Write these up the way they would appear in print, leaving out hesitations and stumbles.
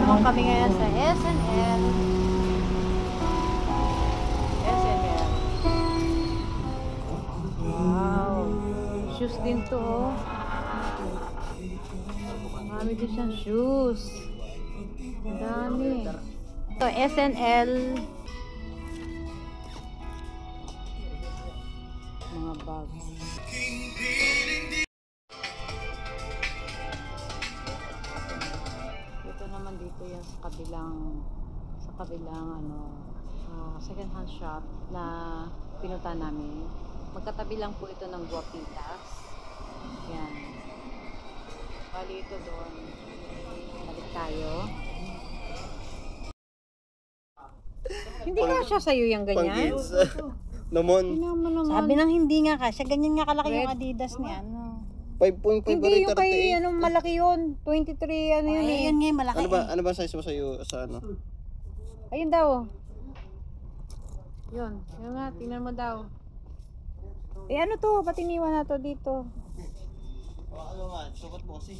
naman kami ngayon sa SNL. SNL. Wow. Shoes din to, oh. Marami din siyang shoes. Ang dami. So, SNL. Mga bags. Ito naman dito yan sa kabilang second hand shop na pinunta namin. Magkatabi lang po ito ng Guapitas. Yan. Bali ito doon. Balik tayo. Hindi kasya sa'yo yung ganyan? Naman. Sabi nang hindi nga kasya. Ganyan nga kalaki yung Adidas ni ano. 5.5 Hindi yung kay malaki yun. 23 ano yun eh. Ayun nga malaki. Ano ba size mo sa'yo sa ano? Ayun daw. Yun. Yun nga. Tingnan mo daw. Ano to? Ba't iniwan na to dito? Ano nga? Sukat mo kasi.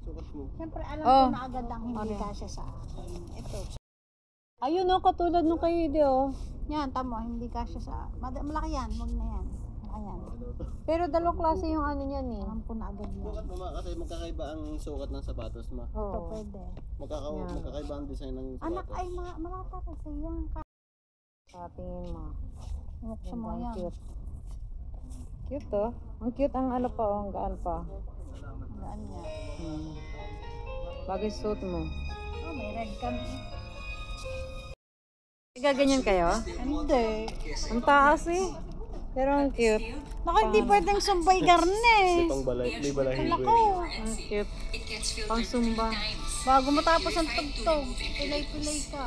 Sukat mo. Siyempre alam ko na agad ang hindi kasya sa akin. Ito. Ayun o. Katulad nung kayo di Yan, tamo. Hindi kasya sa... Malaki yan. Huwag na yan. Ayan. Pero dalawang klase yung ano niyan eh. Alam ko na agad yan. Sukat mo kasi magkakaiba ang sukat ng sapatos mo. Ito pwede. Magkakaiba ang design ng sapatos. Anak ay malata kasi yan. Tingin mo. Sa mga yan. Cute. Cute to. Ang cute ang ano pa. Ang gaan pa. Gaan niya. Bagay suit mo. Oh, may red cam. Gaganyan kayo? Hindi. Ang taas eh. Pero ang cute. Naku, hindi pwedeng sumbay garne. May balahibo Nako. Ang cute. Pang sumba. Bago matapos ang tugtog, pilay-pilay ka.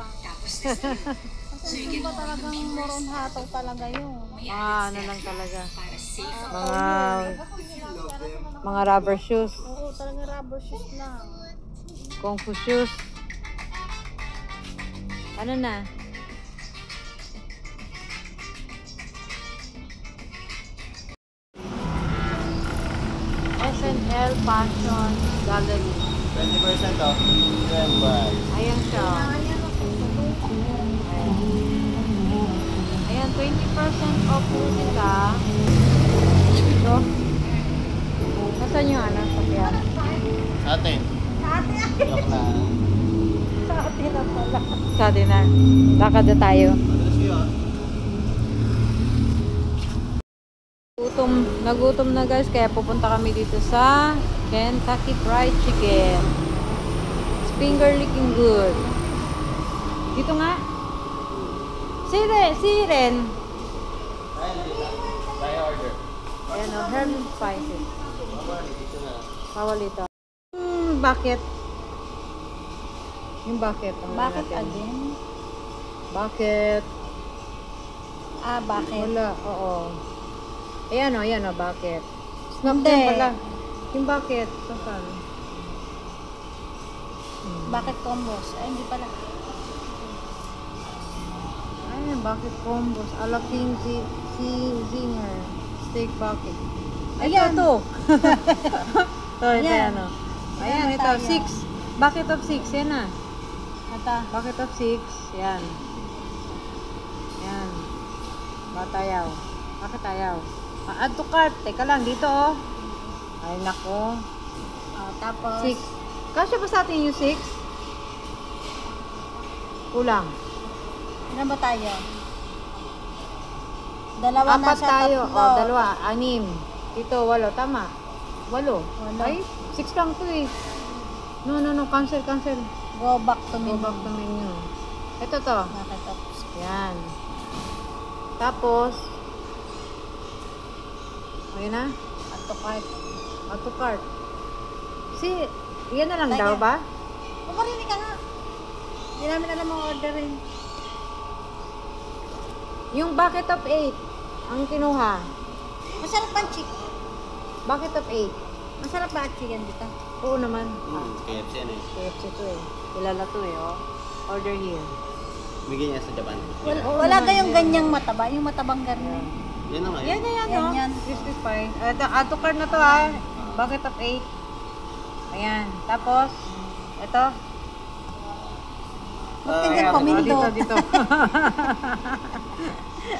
Kasi hindi ba talagang moron hataw talaga yun? Ano lang talaga. Mga rubber shoes. Oo, talagang rubber shoes lang. Kung fu shoes. Ano na? SNL Fashion Gallery. 20% off. Ayan siya. Ayan, 20% off po sila. Ito. Nasaan yung ano? Sakyan? Sa atin. Lock na. Sa atin na. Lakad na tayo. Nagutom na guys, kaya pupunta kami dito sa Kentucky Fried Chicken. It's finger licking good. Dito nga. Siren. Tayo order. Ayan o, herb spices. Bawal ito. Bakit? Yung bakit. Bakit again? Bakit? Bakit? Wala, oo. Ayan o, bakit? Snap Hindi. din pala. Yung bakit? Saan? Bakit combos? Ay, hindi pala. Ayan, bakit combos? Ala King Zinger. Steak bucket. Ayan. Ito. Ito, Ayan. ayan o. Ayan, ito. 6. Bucket of 6. Yan na. Ata. Bucket of 6. Yan. Yan. Batayaw. Bakit ayaw? Add to cart. Teka lang, dito oh. Ay, nako. Tapos 6. Kasya ba sa atin yung 6? Kulang. Ilan ba tayo? Dalawa na 4 sa tayo. tatlo. O, 2. 6. Ito, 8. Tama. 8. Ay, 6 lang to eh. No. Cancel. Go back to Go menu. back to menu. Ito to. Bakit to? Yan. Tapos, ayun na. Add to cart. Add to cart. Yan na lang daw ba? Marinig ka nga. Hindi namin alam ang orderin. Yung bucket of 8 ang kinuha. Masarap ba ang chicken? Bucket of 8. Masarap ba ang chicken dito? Oo naman. KFC yan eh. KFC to eh. Kilala to eh, oh. Order here. Bigyan niya sa Japan. Wala kayong ganyang mataba, yung matabang garne. Yan na nga Yan, no? Yan. Crispy pie. Add to cart na to, ha. Bucket of 8. Ayan. Tapos, ito. Tingnan pa, Dito, Mindo. dito.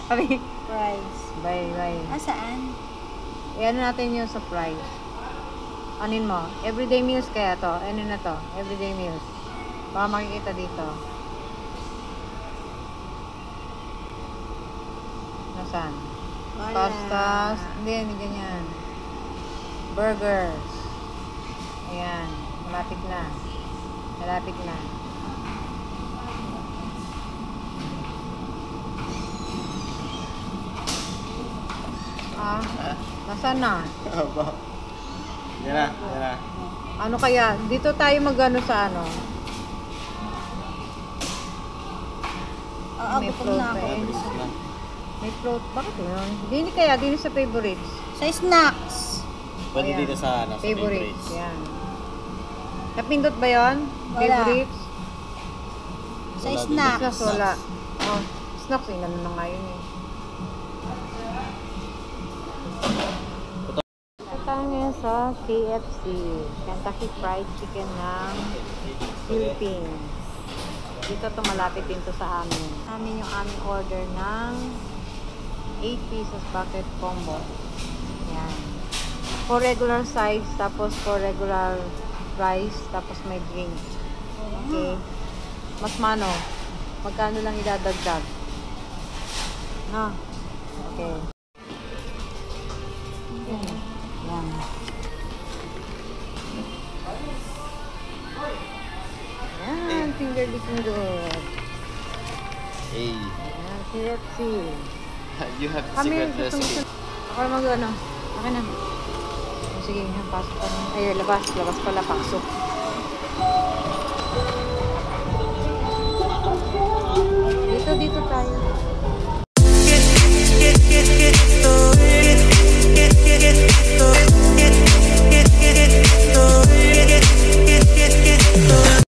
Sabi, Price. bye. Saan? Iyan natin yung sa price. Anin mo? Everyday meals kaya to? Ano na to? Everyday meals. Baka makikita dito. Nasaan? Pastas. Hindi ganyan. Burgers. Ayan. Malapit na. Nasaan na? Aba. Yan na. Ano kaya? Dito tayo magano sa ano? May Gutom float na pa ako. eh. Bilis na. May float. Bakit yun? Dini kaya? Dini sa favorites. Sa snacks. Pwede Ayan. dito sa Favorites. Yan. Napindot ba yun? Wala. Favorites? Sa Wala din. snacks. Snacks wala. Oh, snacks eh. Ganun na nga yun eh. Tayo ngayon sa KFC. Kentucky Fried Chicken ng Philippines. Dito to malapit din to sa amin. Amin yung aming order ng 8 pieces bucket combo. Yan. 4 regular size, tapos 4 regular rice, tapos may drink. Okay. Mas mano, magkano lang idadagdag? No? Okay. Yan. Yan. Yan, finger licking good. Hey, Yan, KFC. you have the Kami, secret gusto recipe. Ako na mag-ano. Akin na. O, sige, yan, pasok pa na. Ay, labas pala, pasok. Dito tayo.